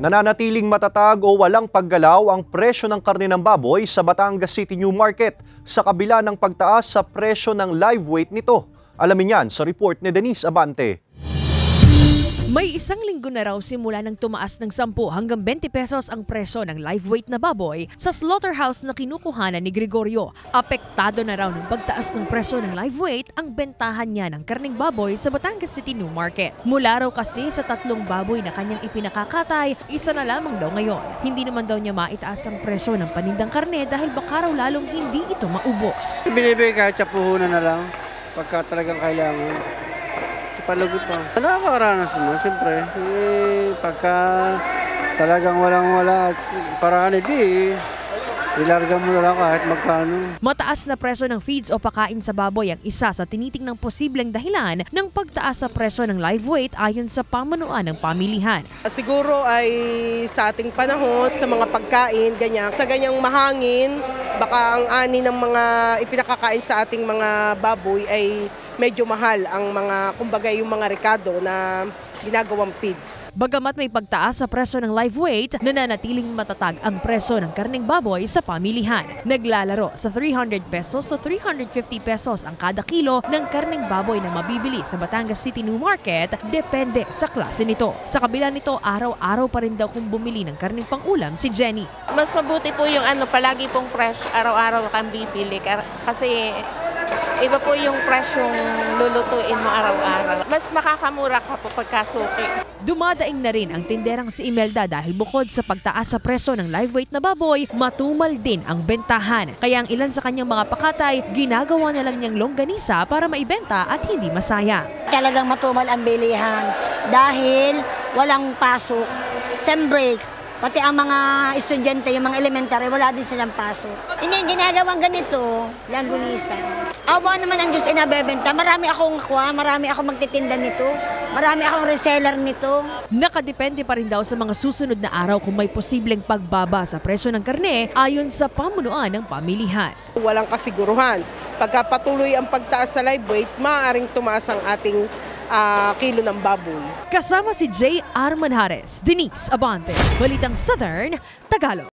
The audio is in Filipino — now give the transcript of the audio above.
Nananatiling matatag o walang paggalaw ang presyo ng karne ng baboy sa Batangas City New Market sa kabila ng pagtaas sa presyo ng live weight nito. Alamin yan sa report ni Denise Abante. May isang linggo na raw simula nang tumaas ng 10 hanggang 20 pesos ang presyo ng live weight na baboy sa slaughterhouse na kinukuhanan ni Gregorio. Apektado na raw ng pagtaas ng presyo ng live weight ang bentahan niya ng karning baboy sa Batangas City New Market. Mula raw kasi sa 3 baboy na kanyang ipinakakatay, isa na lamang daw ngayon. Hindi naman daw niya maitaas ang presyo ng panindang karne dahil baka raw lalong hindi ito maubos. Binibigay kahit sa puhunan na lang pagka talagang kailangan. Palugot pa. Nakakaranas mo, siyempre. Pagka talagang walang-wala, paraan ilarga mo na lang kahit magkano. Mataas na presyo ng feeds o pakain sa baboy ang isa sa tinitingnang posibleng dahilan ng pagtaas sa presyo ng live weight ayon sa pamunuan ng pamilihan. Siguro ay sa ating panahon, sa mga pagkain, ganyan. Sa ganyang mahangin, baka ang ani ng mga ipinakakain sa ating mga baboy ay medyo mahal ang mga, kumbaga yung mga rekado na ginagawang feeds. Bagamat may pagtaas sa presyo ng live weight, nananatiling matatag ang presyo ng karneng baboy sa pamilihan. Naglalaro sa 300 pesos to 350 pesos ang kada kilo ng karneng baboy na mabibili sa Batangas City New Market, depende sa klase nito. Sa kabila nito, araw-araw pa rin daw kung bumili ng karneng pang-ulam si Jenny. Mas mabuti po yung palagi pong fresh, araw-araw kang bibili kasi iba po yung presyong lulutuin mo araw-araw. Mas makakamura ka po pagkasuki. Dumadaing na rin ang tinderang si Imelda dahil bukod sa pagtaas sa presyo ng live weight na baboy, matumal din ang bentahan. Kaya ang ilan sa kanyang mga pakatay, ginagawa na lang niyang longganisa para maibenta at hindi masaya. Talagang matumal ang bilihan dahil walang pasok, sem break. Pati ang mga estudyante, yung mga elementary, wala din silang pasok. Ginagawang ganito, langgunisan. Awa naman ang Diyos inabebenta. Marami akong nakuha, marami akong magtitinda nito, marami akong reseller nito. Nakadepende pa rin daw sa mga susunod na araw kung may posibleng pagbaba sa presyo ng karne ayon sa pamunuan ng pamilihan. Walang kasiguruhan. Pagka patuloy ang pagtaas sa live weight, maaaring tumaas ang ating kilo ng baboy. Kasama si J. R. Manjares, Denise Abante, Balitang Southern, Tagalog.